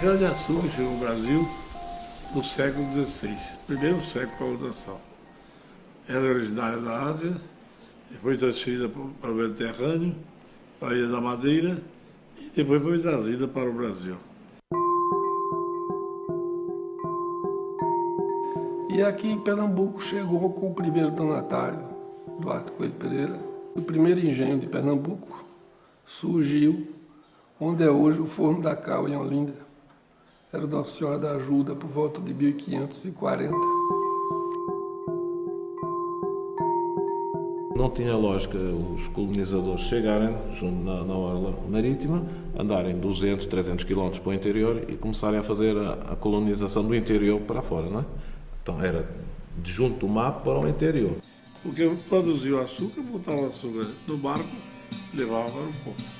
cana-de-açúcar chegou ao Brasil no século XVI, primeiro século da colonização. Ela é originária da Ásia, foi transferida para o Mediterrâneo, para a Ilha da Madeira e depois foi trazida para o Brasil. E aqui em Pernambuco chegou com o primeiro donatário, Duarte Coelho Pereira. O primeiro engenho de Pernambuco surgiu onde é hoje o Forno da Cal, em Olinda. Era Nossa Senhora da Ajuda, por volta de 1540. Não tinha lógica os colonizadores chegarem na orla marítima, andarem 200, 300 km para o interior e começarem a fazer a colonização do interior para fora, não é? Então era de junto do mar para o interior. Porque produziu açúcar, botava o açúcar no barco e levava para o porto.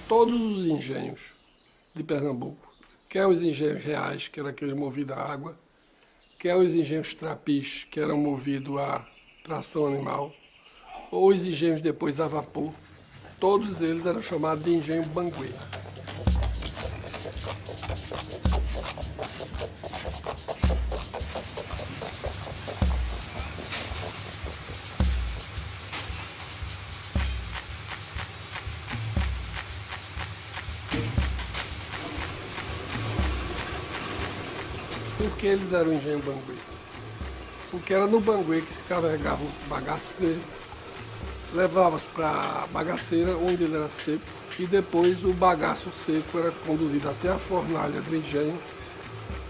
Todos os engenhos de Pernambuco, quer os engenhos reais, que eram aqueles movidos a água, quer os engenhos trapis, que eram movidos a tração animal, ou os engenhos depois a vapor, todos eles eram chamados de engenho banguê. Por que eles eram engenho banguê? Porque era no banguê que se carregava o bagaço dele, levava-se para a bagaceira, onde ele era seco, e depois o bagaço seco era conduzido até a fornalha do engenho,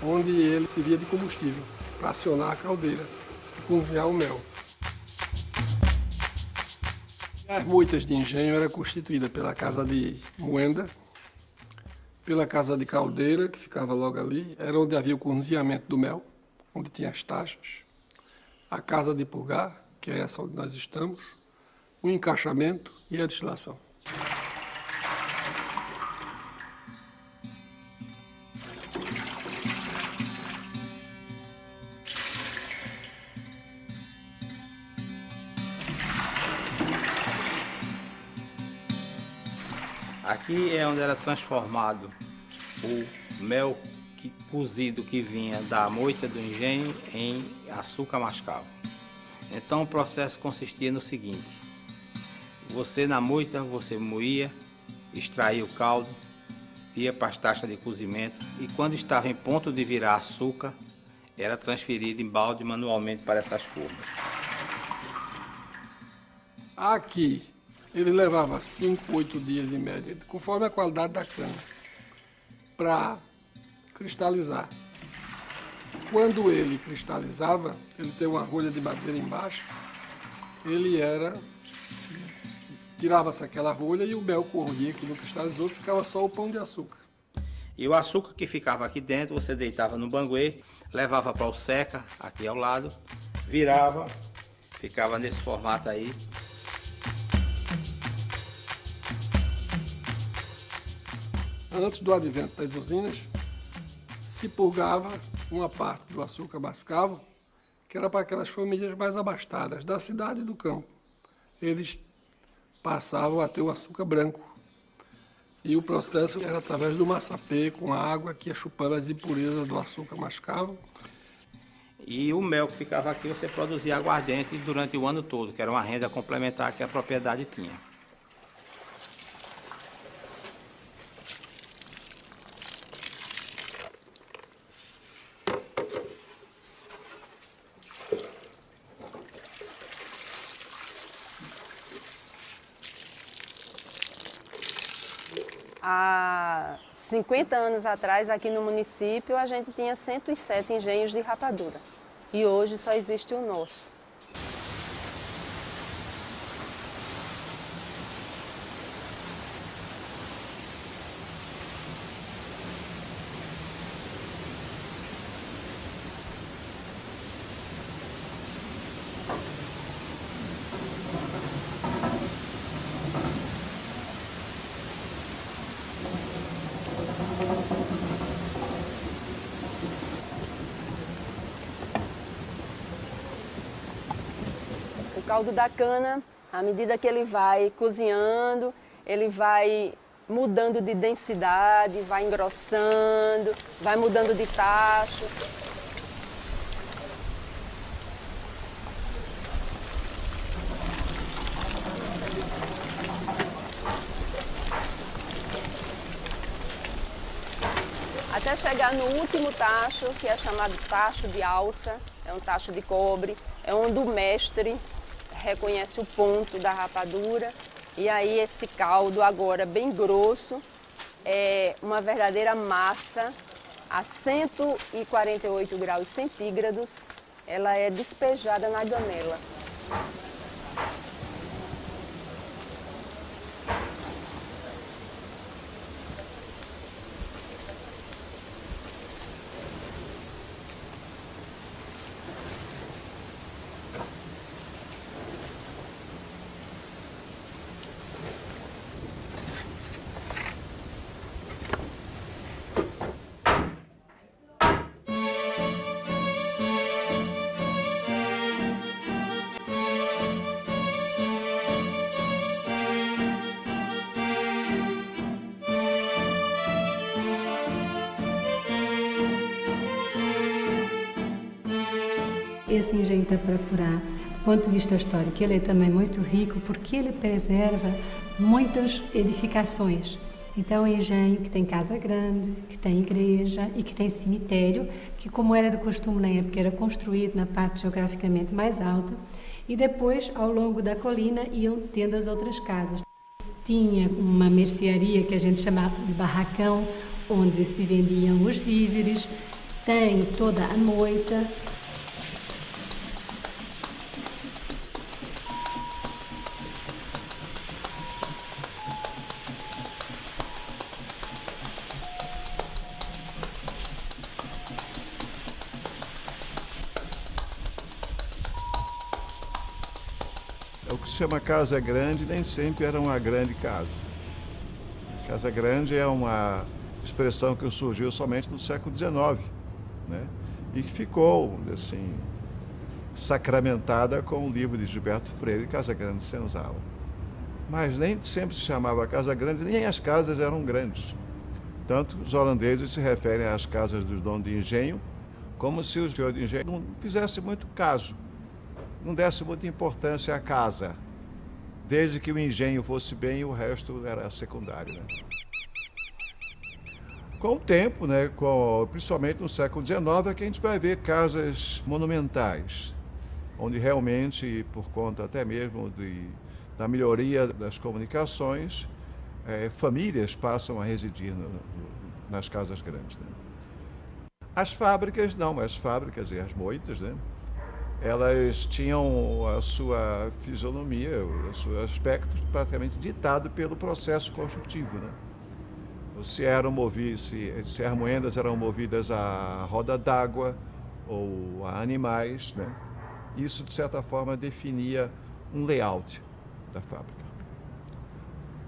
onde ele servia de combustível para acionar a caldeira e cozinhar o mel. As moitas de engenho eram constituídas pela casa de moenda, pela casa de caldeira, que ficava logo ali, era onde havia o cozinhamento do mel, onde tinha as taxas, a casa de purgar, que é essa onde nós estamos, o encaixamento e a destilação. Aqui é onde era transformado o mel cozido que vinha da moita do engenho em açúcar mascavo. Então o processo consistia no seguinte: você na moita, você moía, extraía o caldo, ia para as taxas de cozimento e quando estava em ponto de virar açúcar, era transferido em balde manualmente para essas formas. Aqui ele levava 5, 8 dias em média, conforme a qualidade da cana, para cristalizar. Quando ele cristalizava, ele tem uma rolha de madeira embaixo, tirava-se aquela rolha e o mel corria, que não cristalizou, ficava só o pão de açúcar. E o açúcar que ficava aqui dentro, você deitava no banguê, levava para o seca, aqui ao lado, virava, ficava nesse formato aí. Antes do advento das usinas, se purgava uma parte do açúcar mascavo, que era para aquelas famílias mais abastadas da cidade e do campo. Eles passavam a ter o açúcar branco. E o processo era através do maçapê, com a água que ia chupando as impurezas do açúcar mascavo. E o mel que ficava aqui, você produzia aguardente durante o ano todo, que era uma renda complementar que a propriedade tinha. Há 50 anos atrás, aqui no município, a gente tinha 107 engenhos de rapadura. E hoje só existe o nosso. O caldo da cana, à medida que ele vai cozinhando, ele vai mudando de densidade, vai engrossando, vai mudando de tacho. Até chegar no último tacho, que é chamado tacho de alça, é um tacho de cobre, é onde o mestre reconhece o ponto da rapadura. E aí esse caldo agora bem grosso, é uma verdadeira massa a 148 graus centígrados, ela é despejada na gamela. Esse engenho Itapuracurá, do ponto de vista histórico, ele é também muito rico porque ele preserva muitas edificações. Então, é um engenho que tem casa grande, que tem igreja e que tem cemitério, que, como era de costume na época, era construído na parte geograficamente mais alta, e depois, ao longo da colina, iam tendo as outras casas. Tinha uma mercearia que a gente chamava de barracão, onde se vendiam os víveres, tem toda a moita. O que se chama casa grande nem sempre era uma grande casa. Casa grande é uma expressão que surgiu somente no século XIX, né? E que ficou, assim, sacramentada com o livro de Gilberto Freire, Casa Grande Senzala. Mas nem sempre se chamava casa grande, nem as casas eram grandes. Tanto os holandeses se referem às casas dos donos de engenho, como se o senhor de engenho não fizesse muito caso, não desse muita importância à casa. Desde que o engenho fosse bem, o resto era secundário, né? Com o tempo, né, principalmente no século XIX, é que a gente vai ver casas monumentais, onde realmente, por conta até mesmo da melhoria das comunicações, famílias passam a residir nas casas grandes, né? As fábricas não, as fábricas e as moitas, né, elas tinham a sua fisionomia, o seu aspecto praticamente ditado pelo processo construtivo, né? Se as moendas eram movidas a roda d'água ou a animais, né? Isso, de certa forma, definia um layout da fábrica.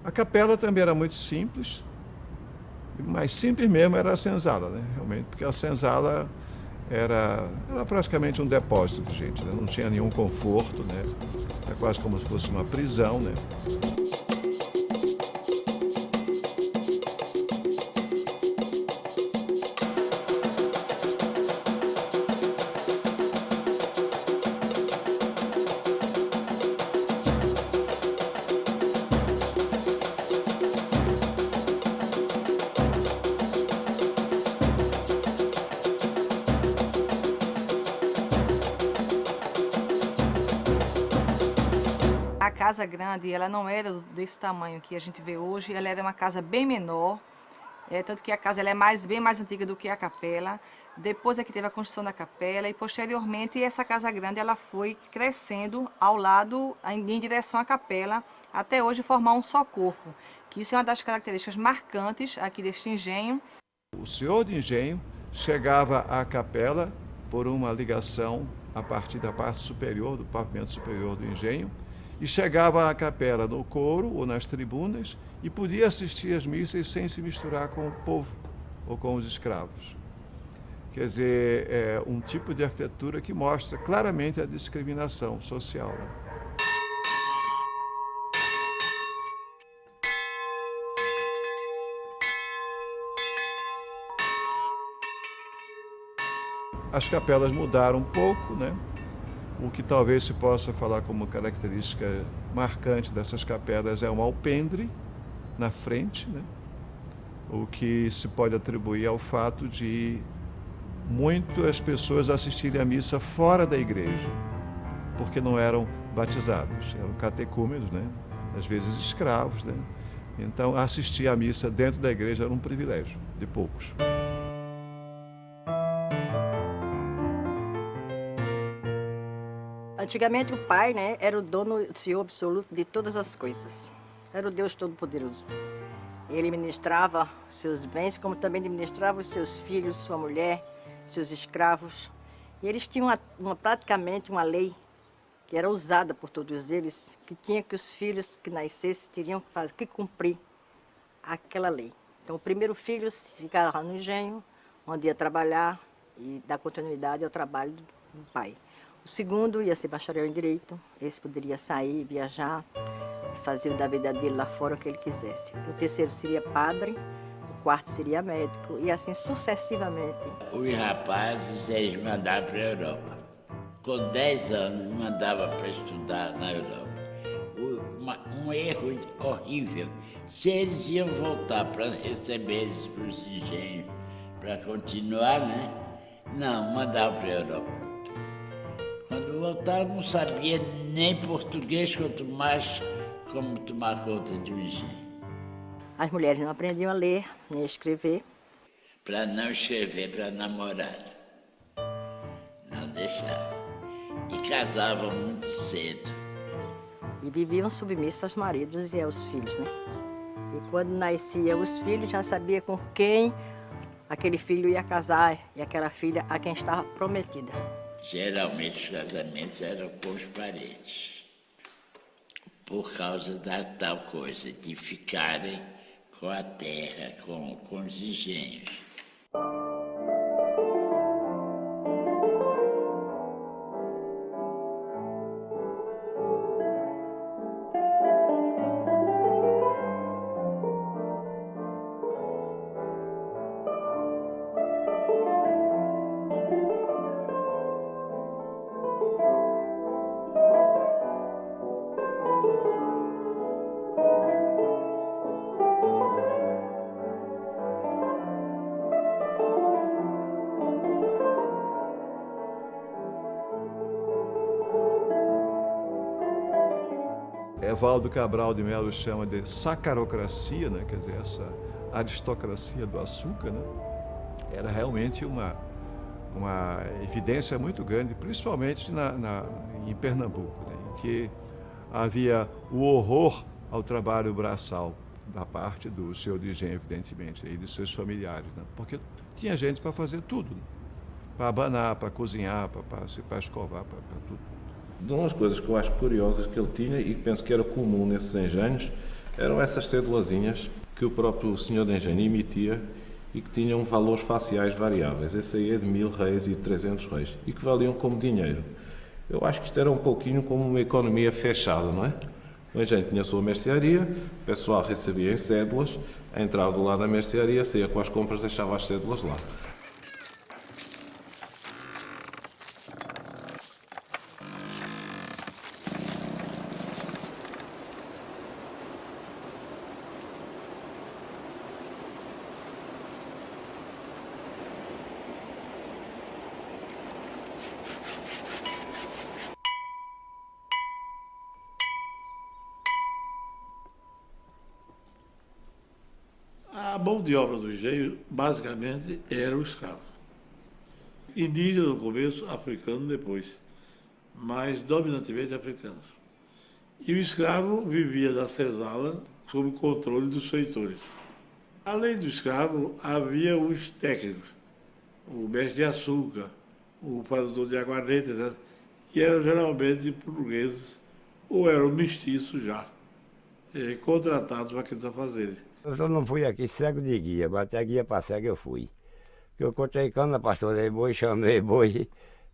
A capela também era muito simples, mas simples mesmo era a senzala, né? Realmente, porque a senzala era praticamente um depósito de gente, né? Não tinha nenhum conforto, né? É quase como se fosse uma prisão, né? A casa grande, ela não era desse tamanho que a gente vê hoje, ela era uma casa bem menor, tanto que a casa ela é bem mais antiga do que a capela. Depois é que teve a construção da capela e posteriormente essa casa grande ela foi crescendo ao lado, em direção à capela, até hoje formar um só corpo, que isso é uma das características marcantes aqui deste engenho. O senhor de engenho chegava à capela por uma ligação a partir da parte superior, do pavimento superior do engenho, e chegava à capela no coro ou nas tribunas e podia assistir às missas sem se misturar com o povo ou com os escravos. Quer dizer, é um tipo de arquitetura que mostra claramente a discriminação social, né? As capelas mudaram um pouco, né? O que talvez se possa falar como característica marcante dessas capelas é um alpendre na frente, né? O que se pode atribuir ao fato de muitas pessoas assistirem à missa fora da igreja, porque não eram batizados, eram catecúmenos, né? Às vezes escravos, né? Então, assistir à missa dentro da igreja era um privilégio de poucos. Antigamente o pai, né, era o dono, o senhor absoluto de todas as coisas. Era o Deus Todo-Poderoso. Ele ministrava seus bens, como também administrava os seus filhos, sua mulher, seus escravos. E eles tinham praticamente uma lei que era usada por todos eles, que tinha que os filhos que nascessem teriam que cumprir aquela lei. Então o primeiro filho ficava no engenho, onde ia trabalhar e dar continuidade ao trabalho do pai. O segundo ia ser bacharel em Direito, esse poderia sair, viajar, fazer da vida dele lá fora o que ele quisesse. O terceiro seria padre, o quarto seria médico e assim sucessivamente. Os rapazes, eles mandavam para a Europa. Com 10 anos, mandava para estudar na Europa. Um erro horrível. Se eles iam voltar para receber eles para os engenhos, para continuar, né? Não, mandava para a Europa. Quando voltava, não sabia nem português, quanto mais como tomar conta de um engenho. As mulheres não aprendiam a ler nem a escrever. Para não escrever para namorar. Não deixava. E casavam muito cedo. E viviam submissos aos maridos e aos filhos, né? E quando nasciam os filhos, já sabia com quem aquele filho ia casar e aquela filha a quem estava prometida. Geralmente os casamentos eram com os parentes, por causa da tal coisa, de ficarem com a terra, com os engenhos. Evaldo Cabral de Melo chama de sacarocracia, né? Quer dizer, essa aristocracia do açúcar, né? Era realmente uma evidência muito grande, principalmente em Pernambuco, né? Em que havia o horror ao trabalho braçal da parte do senhor de engenho, evidentemente, e dos seus familiares, né? Porque tinha gente para fazer tudo, né? Para abanar, para cozinhar, para escovar, para tudo. Uma das coisas que eu acho curiosas que ele tinha e que penso que era comum nesses engenhos eram essas cédulazinhas que o próprio senhor de engenho emitia e que tinham valores faciais variáveis. Esse aí é de 1000 reis e de 300 reis e que valiam como dinheiro. Eu acho que isto era um pouquinho como uma economia fechada, não é? O engenho tinha a sua mercearia, o pessoal recebia em cédulas, entrava do lado da mercearia, saía com as compras, deixava as cédulas lá. A mão de obra do engenho, basicamente, era o escravo. Indígena no começo, africano depois, mas dominantemente africanos. E o escravo vivia na senzala sob o controle dos feitores. Além do escravo, havia os técnicos, o mestre de açúcar, o fazedor de aguardente, etc., que eram geralmente portugueses ou eram mestiços já, contratados para aqueles afazeres. Eu só não fui aqui cego de guia, até guia para cego eu fui. Que eu cortei cana, pastorei boi, chamei boi,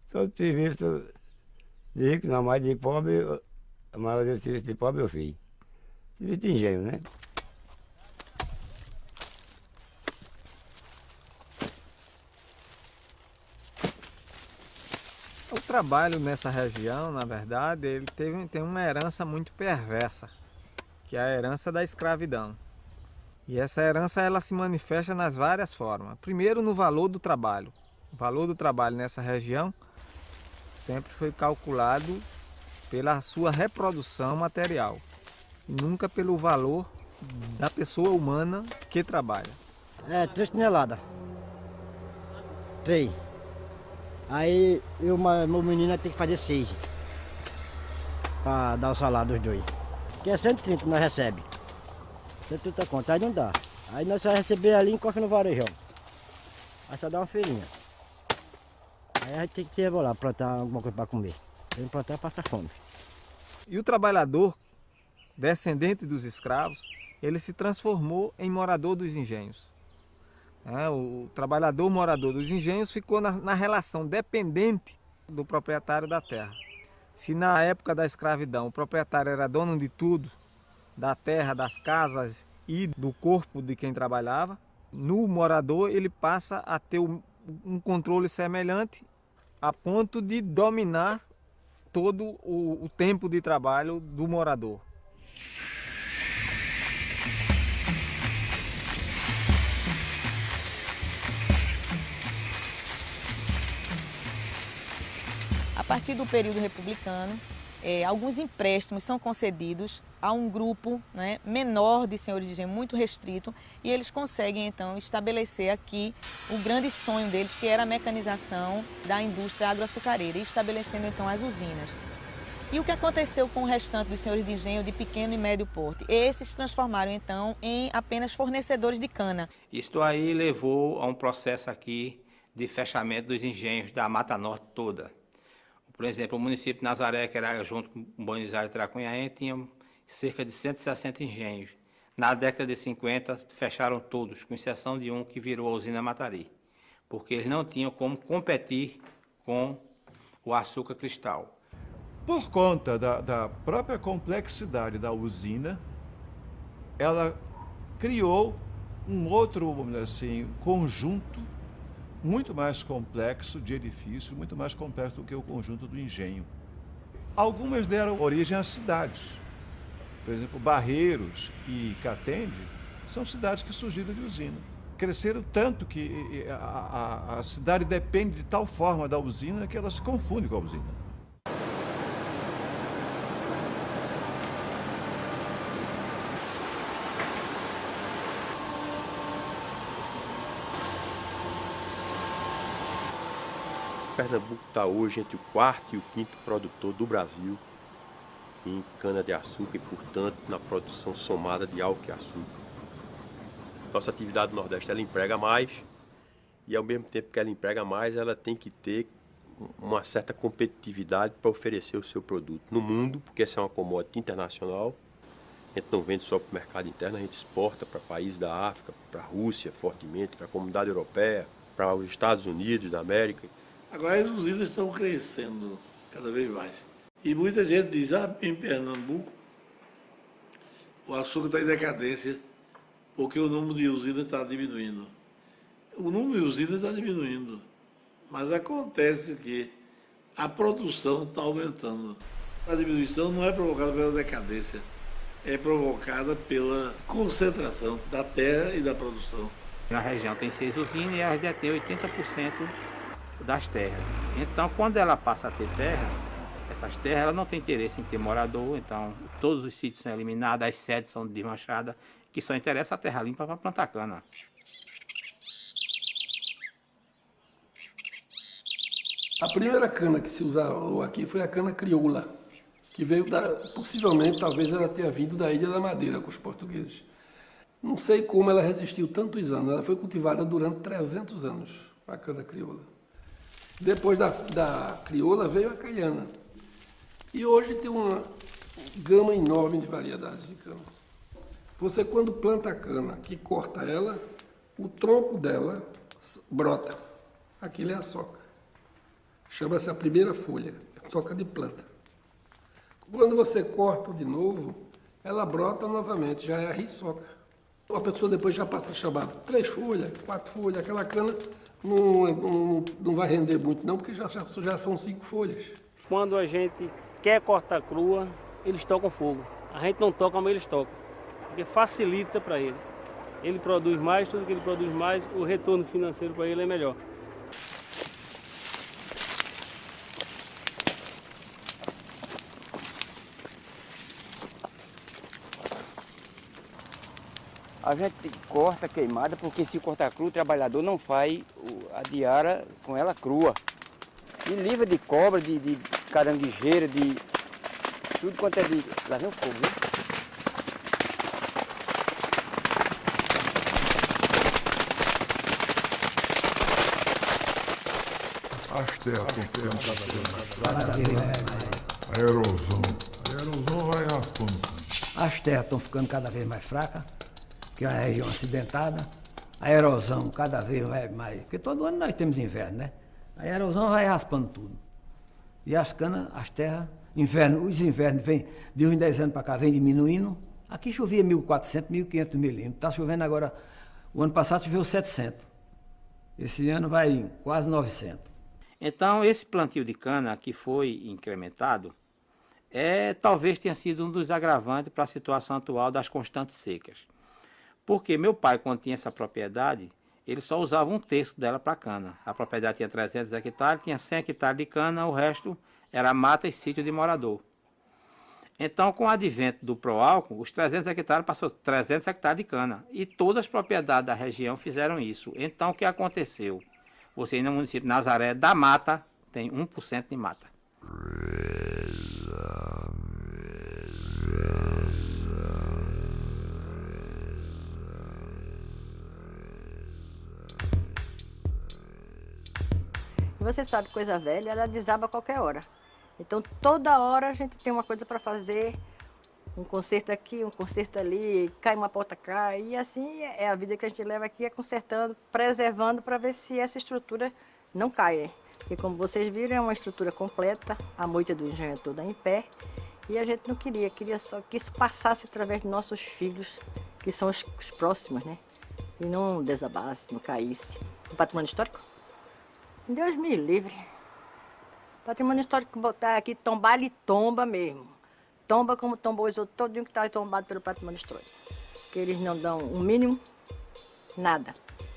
todo serviço de rico, não mais de pobre, a maioria do serviço de pobre eu fiz. Serviço de engenho, né? O trabalho nessa região, na verdade, ele tem uma herança muito perversa, que é a herança da escravidão. E essa herança ela se manifesta nas várias formas. Primeiro, no valor do trabalho. O valor do trabalho nessa região sempre foi calculado pela sua reprodução material, e nunca pelo valor da pessoa humana que trabalha. 3 toneladas. 3. Aí meu menino tem que fazer 6 para dar o salário dos dois. Que é 130 que nós recebemos. 130 conto, aí não dá. Aí nós só receber ali e encosta no varejão. Aí só dá uma feirinha. Aí a gente tem que se rebolar, plantar alguma coisa para comer. Tem que plantar passa fome. E o trabalhador, descendente dos escravos, ele se transformou em morador dos engenhos. O trabalhador morador dos engenhos ficou na relação dependente do proprietário da terra. Se na época da escravidão o proprietário era dono de tudo, da terra, das casas e do corpo de quem trabalhava, no morador ele passa a ter um controle semelhante a ponto de dominar todo o tempo de trabalho do morador. A partir do período republicano, alguns empréstimos são concedidos a um grupo, né, menor de senhores de engenho, muito restrito, e eles conseguem então estabelecer aqui o grande sonho deles, que era a mecanização da indústria agroaçucareira, e estabelecendo então as usinas. E o que aconteceu com o restante dos senhores de engenho de pequeno e médio porte? Esses se transformaram então em apenas fornecedores de cana. Isto aí levou a um processo aqui de fechamento dos engenhos da Mata Norte toda. Por exemplo, o município de Nazaré, que era junto com Buenos Aires e Tracunhaém, tinha cerca de 160 engenhos. Na década de 50, fecharam todos, com exceção de um que virou a usina Matari, porque eles não tinham como competir com o açúcar cristal. Por conta da própria complexidade da usina, ela criou um outro, vamos dizer assim, conjunto muito mais complexo de edifícios, muito mais complexo do que o conjunto do engenho. Algumas deram origem a cidades. Por exemplo, Barreiros e Catende são cidades que surgiram de usina. Cresceram tanto que a cidade depende de tal forma da usina que ela se confunde com a usina. Pernambuco está hoje entre o 4º e o 5º produtor do Brasil em cana-de-açúcar e, portanto, na produção somada de álcool e açúcar. Nossa atividade no Nordeste, ela emprega mais e, ao mesmo tempo que ela emprega mais, ela tem que ter uma certa competitividade para oferecer o seu produto no mundo, porque essa é uma commodity internacional. A gente não vende só para o mercado interno, a gente exporta para países da África, para a Rússia fortemente, para a comunidade europeia, para os Estados Unidos da América. Agora as usinas estão crescendo cada vez mais. E muita gente diz, em Pernambuco, o açúcar está em decadência, porque o número de usinas está diminuindo. O número de usinas está diminuindo, mas acontece que a produção está aumentando. A diminuição não é provocada pela decadência, é provocada pela concentração da terra e da produção. Na região tem 6 usinas e elas detêm 80% das terras. Então, quando ela passa a ter terra, essas terras ela não tem interesse em ter morador, então todos os sítios são eliminados, as sedes são desmanchadas que só interessa a terra limpa para plantar cana. A primeira cana que se usou aqui foi a cana crioula, que veio possivelmente, talvez ela tenha vindo da Ilha da Madeira com os portugueses. Não sei como ela resistiu tantos anos, ela foi cultivada durante 300 anos, a cana crioula. Depois da crioula veio a caiana. E hoje tem uma gama enorme de variedades de cana. Você, quando planta a cana, que corta ela, o tronco dela brota. Aquilo é a soca. Chama-se a primeira folha, soca de planta. Quando você corta de novo, ela brota novamente, já é a riçoca. A pessoa depois já passa a chamar 3 folhas, 4 folhas, aquela cana não vai render muito não, porque já são 5 folhas. Quando a gente quer cortar crua, eles tocam fogo. A gente não toca, mas eles tocam, porque facilita para ele. Ele produz mais, tudo que ele produz mais, o retorno financeiro para ele é melhor. A gente corta queimada, porque se cortar crua, o trabalhador não faz a diária com ela crua. E livra de cobra, de caranguejeira, de tudo quanto é de... Lá vem o fogo, viu? As terras estão ficando cada vez mais. A erosão vai raspando. As terras estão ficando cada vez mais fracas, que é uma região acidentada. A erosão cada vez vai mais, porque todo ano nós temos inverno, né? A erosão vai raspando tudo. E as canas, as terras, os invernos vêm, de uns 10 anos para cá, vem diminuindo. Aqui chovia 1.400, 1.500 milímetros. Está chovendo agora, o ano passado choveu 700. Esse ano vai quase 900. Então, esse plantio de cana que foi incrementado, talvez tenha sido um dos agravantes para a situação atual das constantes secas. Porque meu pai, quando tinha essa propriedade, ele só usava 1/3 dela para cana. A propriedade tinha 300 hectares, tinha 100 hectares de cana, o resto era mata e sítio de morador. Então, com o advento do Proálcool, os 300 hectares passou 300 hectares de cana. E todas as propriedades da região fizeram isso. Então, o que aconteceu? Você, no município de Nazaré, da mata, tem 1% de mata. Você sabe, coisa velha, ela desaba a qualquer hora. Então, toda hora a gente tem uma coisa para fazer, um conserto aqui, um conserto ali, cai uma porta, cai. E assim é a vida que a gente leva aqui, é consertando, preservando para ver se essa estrutura não cai. Porque, como vocês viram, é uma estrutura completa, a moita do engenho é toda em pé. E a gente não queria só que isso passasse através dos nossos filhos, que são os próximos, né? E não desabasse, não caísse. O patrimônio histórico? Deus me livre. Patrimônio histórico botar aqui, tombar, ele tomba mesmo. Tomba como tombou os outros, todinho que está tombado pelo patrimônio histórico. Porque eles não dão um mínimo, nada.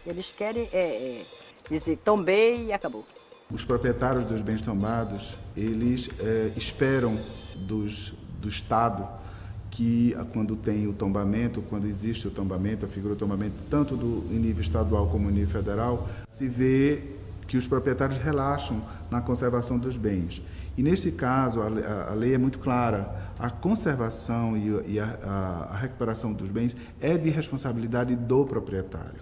Eles querem dizer tombei e acabou. Os proprietários dos bens tombados, eles esperam do Estado que quando tem o tombamento, quando existe o tombamento, a figura do tombamento, tanto em nível estadual como em nível federal, se vê que os proprietários relaxam na conservação dos bens. E nesse caso, a lei é muito clara, a conservação e a recuperação dos bens é de responsabilidade do proprietário.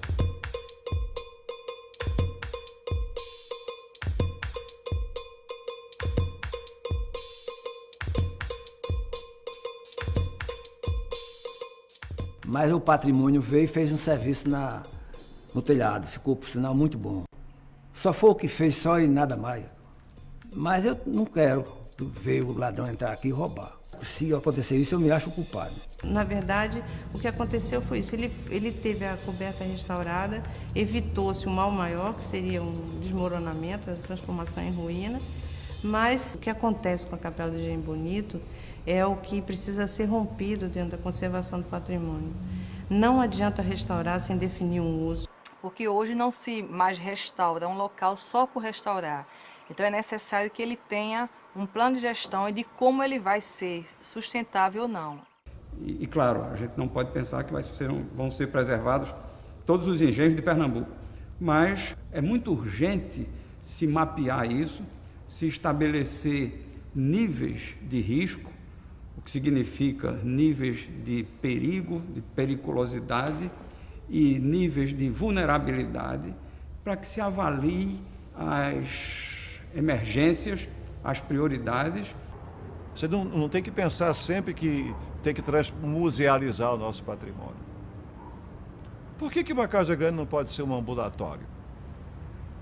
Mas o patrimônio veio e fez um serviço no telhado, ficou, por sinal, muito bom. Só foi o que fez só e nada mais. Mas eu não quero ver o ladrão entrar aqui e roubar. Se acontecer isso, eu me acho culpado. Na verdade, o que aconteceu foi isso. Ele teve a coberta restaurada, evitou-se um mal maior, que seria um desmoronamento, a transformação em ruína. Mas o que acontece com a Capela do Engenho Bonito é o que precisa ser rompido dentro da conservação do patrimônio. Não adianta restaurar sem definir um uso. Porque hoje não se mais restaura um local só por restaurar. Então é necessário que ele tenha um plano de gestão e de como ele vai ser sustentável ou não. E claro, a gente não pode pensar que vão ser preservados todos os engenhos de Pernambuco, mas é muito urgente se mapear isso, se estabelecer níveis de risco, o que significa níveis de perigo, de periculosidade e níveis de vulnerabilidade, para que se avalie as emergências, as prioridades. Você não tem que pensar sempre que tem que musealizar o nosso patrimônio. Por que uma casa grande não pode ser um ambulatório?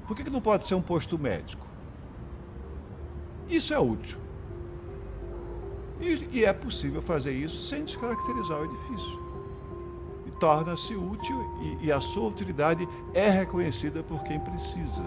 Por que não pode ser um posto médico? Isso é útil. E é possível fazer isso sem descaracterizar o edifício. E torna-se útil e a sua utilidade é reconhecida por quem precisa.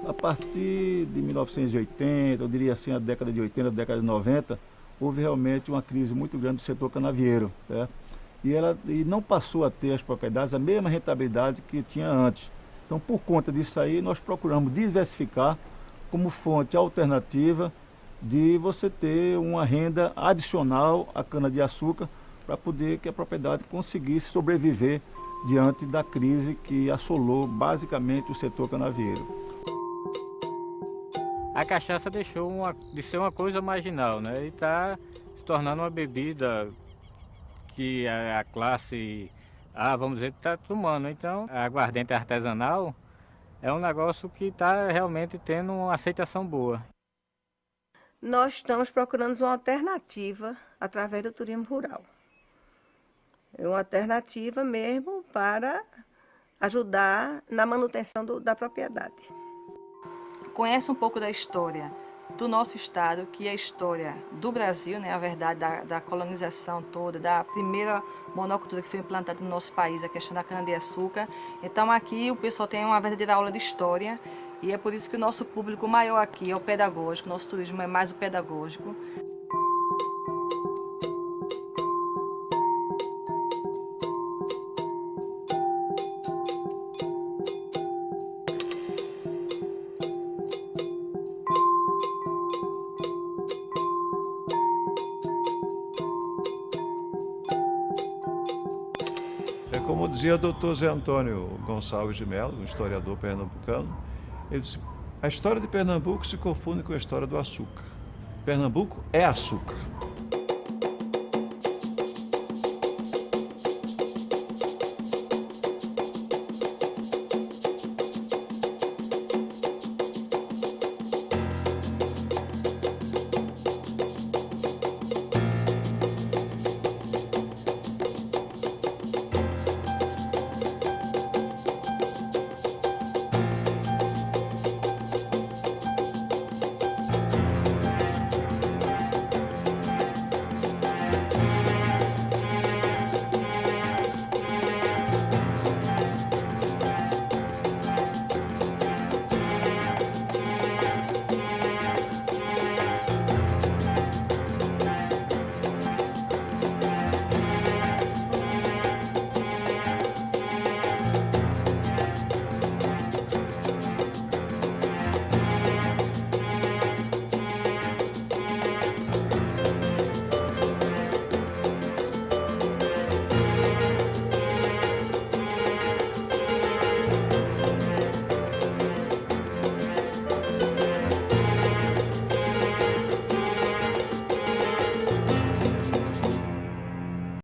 A partir de 1980, eu diria assim, a década de 80, a década de 90, houve realmente uma crise muito grande do setor canavieiro, certo? E não passou a ter as propriedades a mesma rentabilidade que tinha antes. Então, por conta disso aí, nós procuramos diversificar como fonte alternativa de você ter uma renda adicional à cana-de-açúcar para poder que a propriedade conseguisse sobreviver diante da crise que assolou basicamente o setor canavieiro. A cachaça deixou de ser uma coisa marginal, né? E está se tornando uma bebida que a classe A, vamos dizer, está tomando. Então, a aguardente artesanal é um negócio que está realmente tendo uma aceitação boa. Nós estamos procurando uma alternativa através do turismo rural. É uma alternativa mesmo para ajudar na manutenção da propriedade. Conhece um pouco da história do nosso estado, que é a história do Brasil, né? A verdade da colonização toda, da primeira monocultura que foi implantada no nosso país, a questão da cana-de-açúcar. Então aqui o pessoal tem uma verdadeira aula de história e é por isso que o nosso público maior aqui é o pedagógico, nosso turismo é mais o pedagógico. Como dizia o Dr. Zé Antônio Gonçalves de Mello, um historiador pernambucano, ele disse: a história de Pernambuco se confunde com a história do açúcar. Pernambuco é açúcar.